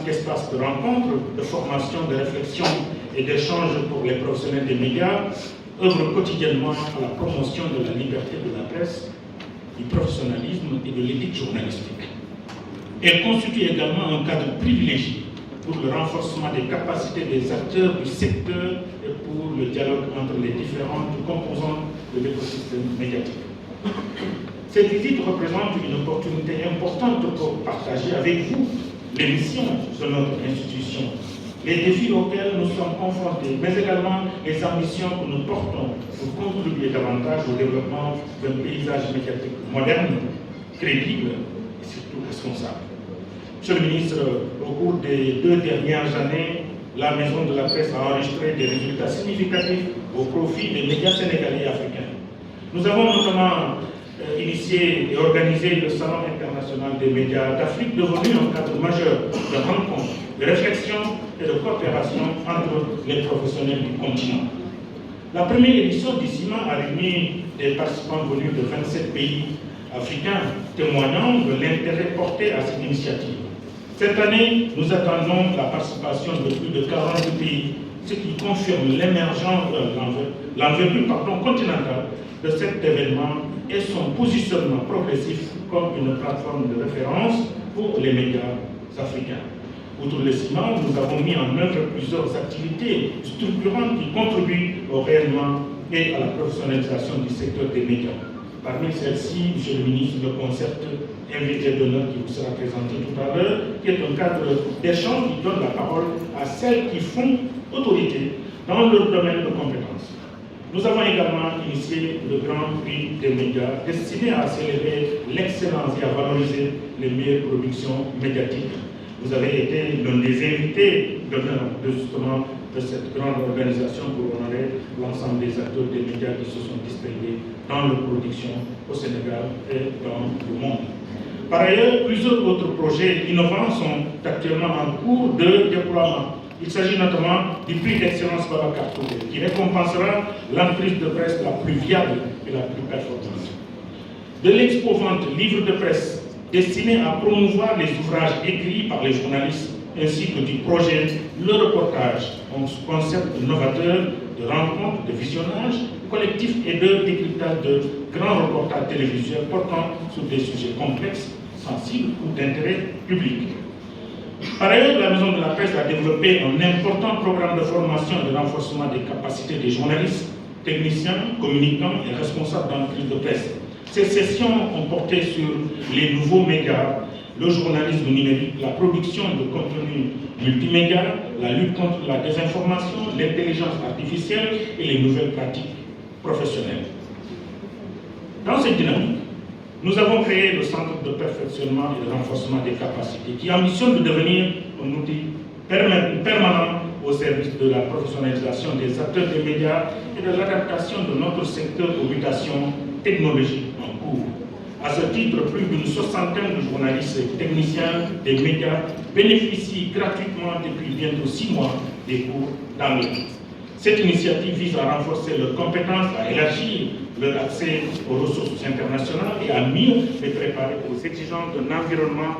dynamique espace de rencontre, de formation, de réflexion et d'échange pour les professionnels des médias, œuvre quotidiennement à la promotion de la liberté de la presse, du professionnalisme et de l'éthique journalistique. Elle constitue également un cadre privilégié pour le renforcement des capacités des acteurs du secteur et pour le dialogue entre les différentes composantes de l'écosystème médiatique. Cette visite représente une opportunité importante pour partager avec vous les missions de notre institution, les défis auxquels nous sommes confrontés, mais également les ambitions que nous portons pour contribuer davantage au développement d'un paysage médiatique moderne, crédible et surtout responsable. Monsieur le ministre, au cours des 2 dernières années, la Maison de la Presse a enregistré des résultats significatifs au profit des médias sénégalais et africains. Nous avons notamment initié et organisé le Salon international des médias d'Afrique, devenu un cadre majeur de rencontres, de réflexion et de coopération entre les professionnels du continent. La première édition du CIMA a réuni des participants venus de 27 pays africains, témoignant de l'intérêt porté à cette initiative. Cette année, nous attendons la participation de plus de 40 pays, ce qui confirme l'envergure continentale de cet événement et son positionnement progressif comme une plateforme de référence pour les médias africains. Outre le CIMA, nous avons mis en œuvre plusieurs activités structurantes qui contribuent au rayonnement et à la professionnalisation du secteur des médias. Parmi celles-ci, Monsieur le ministre, le concept invité d'honneur qui vous sera présenté tout à l'heure, qui est un cadre d'échange qui donne la parole à celles qui font autorité dans leur domaine de compétences. Nous avons également initié le Grand Prix des médias destiné à célébrer l'excellence et à valoriser les meilleures productions médiatiques. Vous avez été l'un des invités d'honneur justement de cette grande organisation pour honorer l'ensemble des acteurs des médias qui se sont distingués dans leur production au Sénégal et dans le monde. Par ailleurs, plusieurs autres projets innovants sont actuellement en cours de déploiement. Il s'agit notamment du prix d'excellence Babacar Touré, qui récompensera l'entreprise de presse la plus viable et la plus performante. De l'expo-vente livre de presse destiné à promouvoir les ouvrages écrits par les journalistes, ainsi que du projet Le Reportage, un concept novateur de rencontre, de visionnage collectif et de décryptage de grands reportages télévisuels portant sur des sujets complexes, sensibles ou d'intérêt public. Par ailleurs, la Maison de la Presse a développé un important programme de formation et de renforcement des capacités des journalistes, techniciens, communicants et responsables d'entreprises de presse. Ces sessions ont porté sur les nouveaux médias, le journalisme numérique, la production de contenu multimédia, la lutte contre la désinformation, l'intelligence artificielle et les nouvelles pratiques professionnelles. Dans cette dynamique, nous avons créé le Centre de perfectionnement et de renforcement des capacités qui ambitionne de devenir un outil permanent au service de la professionnalisation des acteurs des médias et de l'adaptation de notre secteur aux mutations technologiques en cours. À ce titre, plus d'une soixantaine de journalistes et techniciens des médias bénéficient gratuitement depuis bientôt 6 mois des cours d'anglais. Cette initiative vise à renforcer leurs compétences, à élargir leur accès aux ressources internationales et à mieux les préparer aux exigences d'un environnement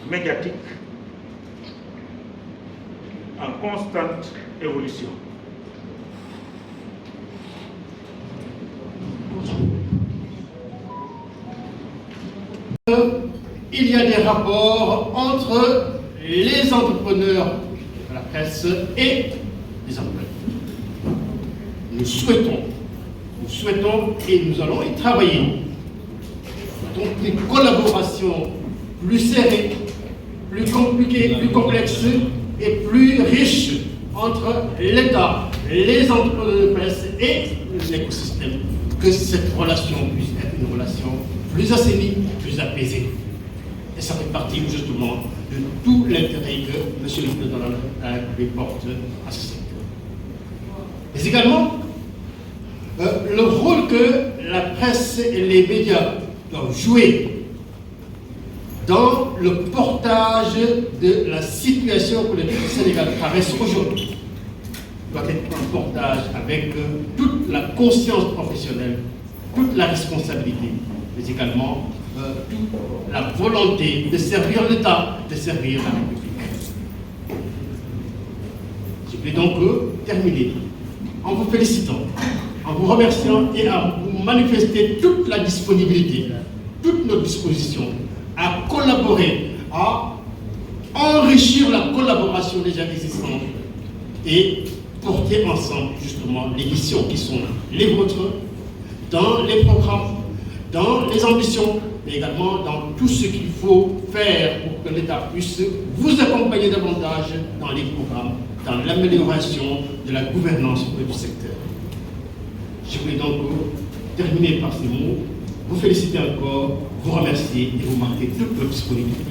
médiatique en constante évolution. Il y a des rapports entre les entrepreneurs de la presse et les employeurs. Nous souhaitons et nous allons y travailler. Donc une collaboration plus serrée, plus compliquée, plus complexe et plus riche entre l'État, les entrepreneurs de presse et l'écosystème. Que cette relation puisse être une relation plus assainie, plus apaisée. Et ça fait partie justement de tout l'intérêt que M. le Président de la République porte à ce secteur. Mais également, le rôle que la presse et les médias doivent jouer dans le portage de la situation que le Sénégal traverse aujourd'hui doit être un portage avec toute la conscience professionnelle, toute la responsabilité, mais également toute la volonté de servir l'État, de servir la République. Je vais donc terminer en vous félicitant, en vous remerciant et à vous manifester toute la disponibilité, toute notre disposition à collaborer, à enrichir la collaboration déjà existante et porter ensemble justement les missions qui sont les vôtres dans les programmes, dans les ambitions, mais également dans tout ce qu'il faut faire pour que l'État puisse vous accompagner davantage dans les programmes, dans l'amélioration de la gouvernance du secteur. Je voulais donc terminer par ces mots, vous féliciter encore, vous remercier et vous marquer toute votre disponibilité.